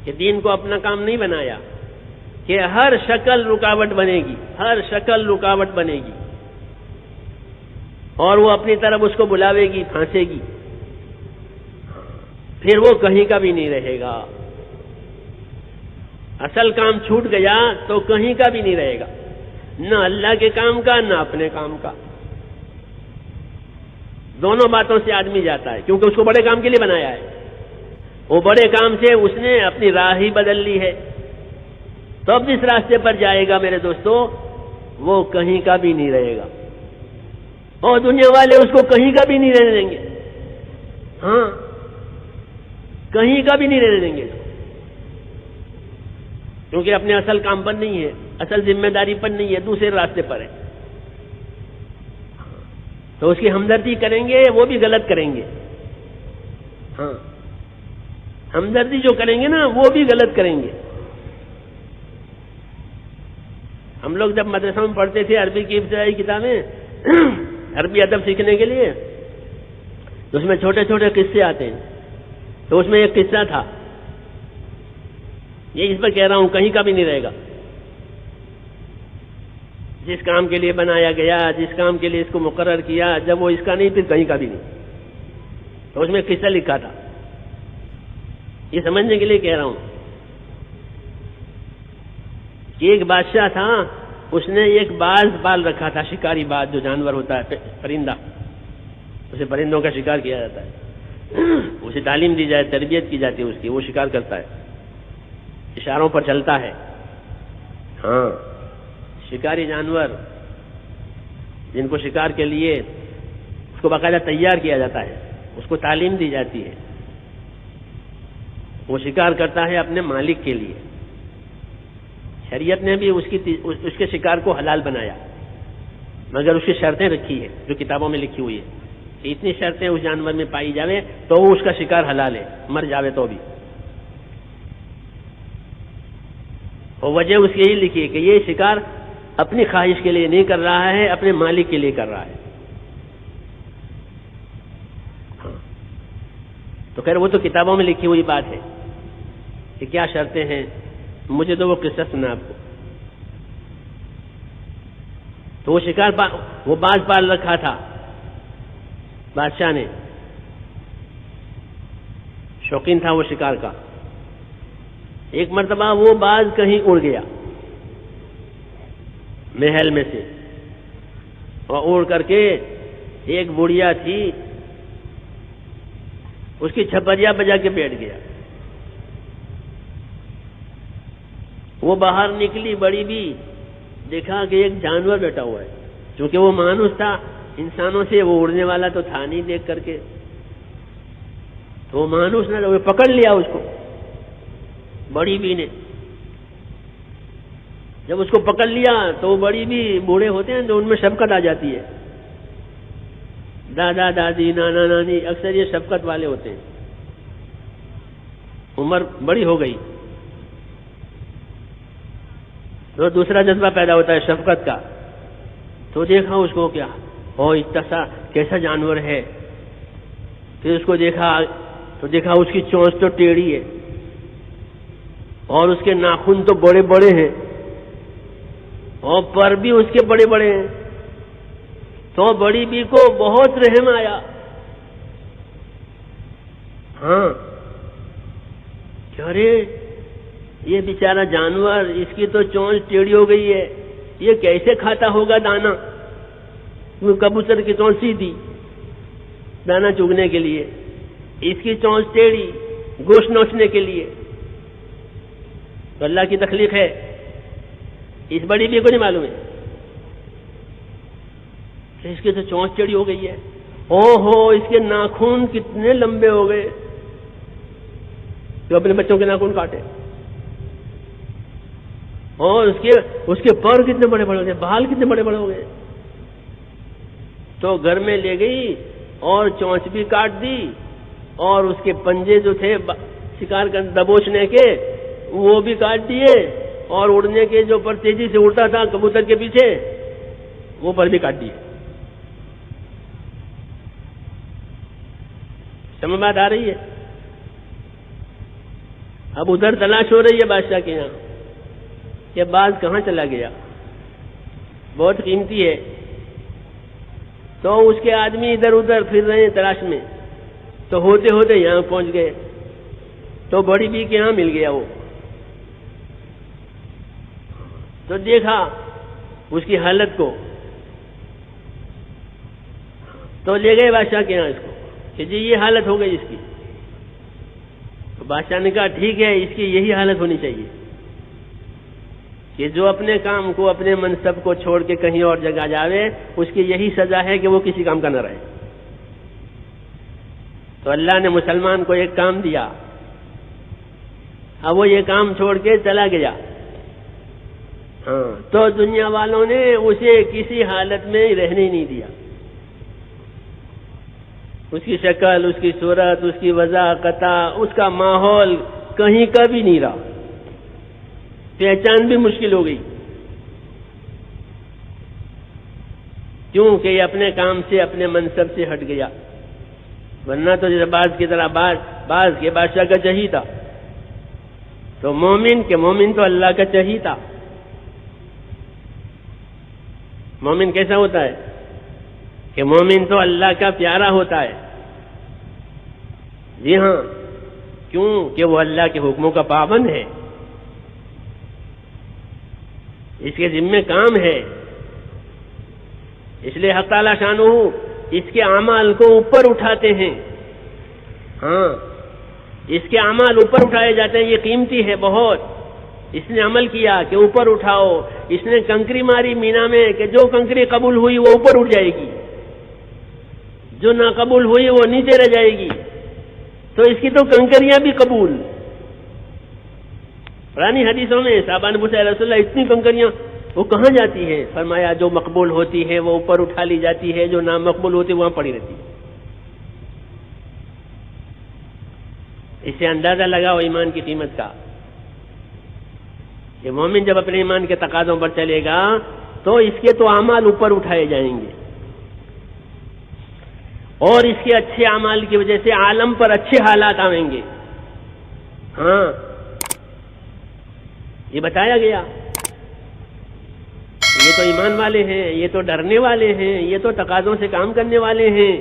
کہ دین کو اپنا کام نہیں بنایا، کہ ہر شکل رکاوٹ بنے گی، ہر شکل رکاوٹ بنے گی، اور وہ اپنی طرف اس کو بلاوے گی، پھانسے گی، پھر وہ کہیں کا بھی نہیں رہے گا۔ اصل کام چھوٹ گیا تو کہیں کا بھی نہیں رہے گا، نہ اللہ کے کام کا نہ اپنے کام کا۔ دونوں باتوں سے آدمی جاتا ہے، کیونکہ اس کو بڑے کام کے لیے بنایا ہے، وہ بڑے کام سے اس نے اپنی راہ ہی بدل لی ہے، تو اب جس راستے پر جائے گا میرے دوستو وہ کہیں کا بھی نہیں رہے گا، اور دنیا والے اس کو کہیں کا بھی نہیں رہنے دیں گے، ہاں کہیں کا بھی نہیں رہنے دیں گے، کیونکہ اپنے اصل کام پر نہیں ہے، اصل ذمہ داری پر نہیں ہے، دوسرے راستے پر ہے۔ تو اس کی ہمدردی کریں گے وہ بھی غلط کریں گے، ہاں ہمدردی جو کریں گے نا وہ بھی غلط کریں گے۔ ہم لوگ جب مدرسہ میں پڑھتے تھے عربی کی ابتدائی کتابیں عربی ادب سیکھنے کے لیے، تو اس میں چھوٹے چھوٹے قصے آتے ہیں، تو اس میں ایک قصہ تھا، یہ اس پر کہہ رہا ہوں کہیں کا بھی نہیں رہے گا، جس کام کے لیے بنایا گیا، جس کام کے لیے اس کو مقرر کیا، جب وہ اس کا نہیں پھر کہیں کا بھی نہیں۔ تو اس میں قصہ لکھا تھا، یہ سمجھنے کے لیے کہہ رہا ہوں کہ ایک بادشاہ تھا، اس نے ایک باز پال رکھا تھا، شکاری باز جو جانور ہوتا ہے، پرندہ، اسے پرندوں کا شکار کیا جاتا ہے، اسے تعلیم دی جائے، تربیت کی جاتی ہے اس کی، وہ شکار کرتا ہے، اشاروں پر چلتا ہے، ہاں شکاری جانور جن کو شکار کے لیے اس کو باقاعدہ تیار کیا جاتا ہے، اس کو تعلیم دی جاتی ہے، وہ شکار کرتا ہے اپنے مالک کے لیے۔ شریعت نے بھی اس کے شکار کو حلال بنایا، مگر اس کی شرطیں رکھی ہے جو کتابوں میں لکھی ہوئی ہے کہ اتنی شرطیں اس جانور میں پائی جاوے تو وہ اس کا شکار حلال ہے، مر جاوے تو بھی۔ اور وجہ اس کی یہی لکھی ہے کہ یہ شکار اپنی خواہش کے لیے نہیں کر رہا ہے، اپنے مالک کے لیے کر رہا ہے، ہاں تو خیر وہ تو کتابوں میں لکھی ہوئی بات ہے کہ کیا شرطیں ہیں، مجھے تو وہ قصہ سنا آپ کو۔ تو وہ شکار وہ باز پال رکھا تھا بادشاہ نے، شوقین تھا وہ شکار کا۔ ایک مرتبہ وہ باز کہیں اڑ گیا محل میں سے، اور اڑ کر کے ایک بڑھیا تھی اس کی چھپریا بجا کے بیٹھ گیا۔ وہ باہر نکلی بڑی بھی، دیکھا کہ ایک جانور بیٹھا ہوا ہے، چونکہ وہ مانوس تھا انسانوں سے، وہ اڑنے والا تو تھا نہیں دیکھ کر کے، تو وہ مانوس نے وہ پکڑ لیا اس کو، بڑی بی نے جب اس کو پکڑ لیا تو وہ بڑی بھی بوڑھے ہوتے ہیں تو ان میں شفقت آ جاتی ہے، دادا دادی نانا نانی اکثر یہ شفقت والے ہوتے ہیں، عمر بڑی ہو گئی تو دوسرا جذبہ پیدا ہوتا ہے شفقت کا، تو دیکھا اس کو کیا اتنا کیسا جانور ہے، پھر اس کو دیکھا تو دیکھا اس کی چونچ تو ٹیڑھی ہے اور اس کے ناخن تو بڑے بڑے ہیں اور پر بھی اس کے بڑے بڑے ہیں، تو بڑی بی کو بہت رحم آیا، ہاں ارے یہ بیچارہ جانور، اس کی تو چونچ ٹیڑھی ہو گئی ہے، یہ کیسے کھاتا ہوگا دانا، کبوتر کی چونچ سیدھی دانا چگنے کے لیے، اس کی چونچ ٹیڑھی گوشت نوچنے کے لیے، تو اللہ کی تخلیق ہے، اس بڑی بی کو نہیں معلوم ہے کہ اس کی تو چونچ ٹیڑھی ہو گئی ہے، او ہو اس کے ناخن کتنے لمبے ہو گئے، جو اپنے بچوں کے ناخن کاٹے، اور اس کے پر کتنے بڑے بڑے ہو گئے، بال کتنے بڑے بڑے ہو گئے، تو گھر میں لے گئی اور چونچ بھی کاٹ دی اور اس کے پنجے جو تھے شکار کر دبوچنے کے وہ بھی کاٹ دیے، اور اڑنے کے جو پر تیزی سے اڑتا تھا کبوتر کے پیچھے وہ پر بھی کاٹ دیے۔ سمجھ بات آ رہی ہے؟ اب ادھر تلاش ہو رہی ہے بادشاہ کے یہاں کہ باز کہاں چلا گیا، بہت قیمتی ہے. تو اس کے آدمی ادھر ادھر پھر رہے ہیں تلاش میں، تو ہوتے ہوتے یہاں پہنچ گئے، تو بڑی بی کے یہاں مل گیا وہ. تو دیکھا اس کی حالت کو، تو لے گئے بادشاہ کے یہاں اس کو کہ جی یہ حالت ہو گئی اس کی. تو بادشاہ نے کہا ٹھیک ہے، اس کی یہی حالت ہونی چاہیے کہ جو اپنے کام کو، اپنے منصب کو چھوڑ کے کہیں اور جگہ جاوے، اس کی یہی سزا ہے کہ وہ کسی کام کا نہ رہے. تو اللہ نے مسلمان کو ایک کام دیا، اب وہ یہ کام چھوڑ کے چلا گیا. ہاں، تو دنیا والوں نے اسے کسی حالت میں رہنے نہیں دیا. اس کی شکل، اس کی صورت، اس کی وضاحت، اس کا ماحول کہیں کا بھی نہیں رہا، پہچان بھی مشکل ہو گئی. کیونکہ یہ اپنے کام سے، اپنے منصب سے ہٹ گیا. ورنہ تو جیسے باز کی طرح باز کے بادشاہ کا چہی تھا، تو مومن تو اللہ کا چہی تھا. مومن کیسا ہوتا ہے کہ مومن تو اللہ کا پیارا ہوتا ہے. جی ہاں، کیوں کہ وہ اللہ کے حکموں کا پابند ہے، اس کے ذمہ کام ہے. اس لیے حق تعالی شانہ اس کے اعمال کو اوپر اٹھاتے ہیں. ہاں، اس کے اعمال اوپر اٹھائے جاتے ہیں. یہ قیمتی ہے بہت. اس نے عمل کیا کہ اوپر اٹھاؤ. اس نے کنکری ماری مینا میں کہ جو کنکری قبول ہوئی وہ اوپر اٹھ جائے گی، جو نہ قبول ہوئی وہ نیچے رہ جائے گی. تو اس کی تو کنکریاں بھی قبول. پرانی حدیثوں میں صحابہ نے پوچھا رسول اللہ اتنی کنکریاں وہ کہاں جاتی ہیں؟ فرمایا جو مقبول ہوتی ہے وہ اوپر اٹھا لی جاتی ہے، جو نامقبول ہوتی ہے وہاں پڑی رہتی ہے. اس سے اندازہ لگاؤ ایمان کی قیمت کا. یہ مومن جب اپنے ایمان کے تقاضوں پر چلے گا تو اس کے تو اعمال اوپر اٹھائے جائیں گے، اور اس کے اچھے اعمال کی وجہ سے عالم پر اچھے حالات آئیں گے. ہاں، یہ بتایا گیا. یہ تو ایمان والے ہیں، یہ تو ڈرنے والے ہیں، یہ تو تقاضوں سے کام کرنے والے ہیں.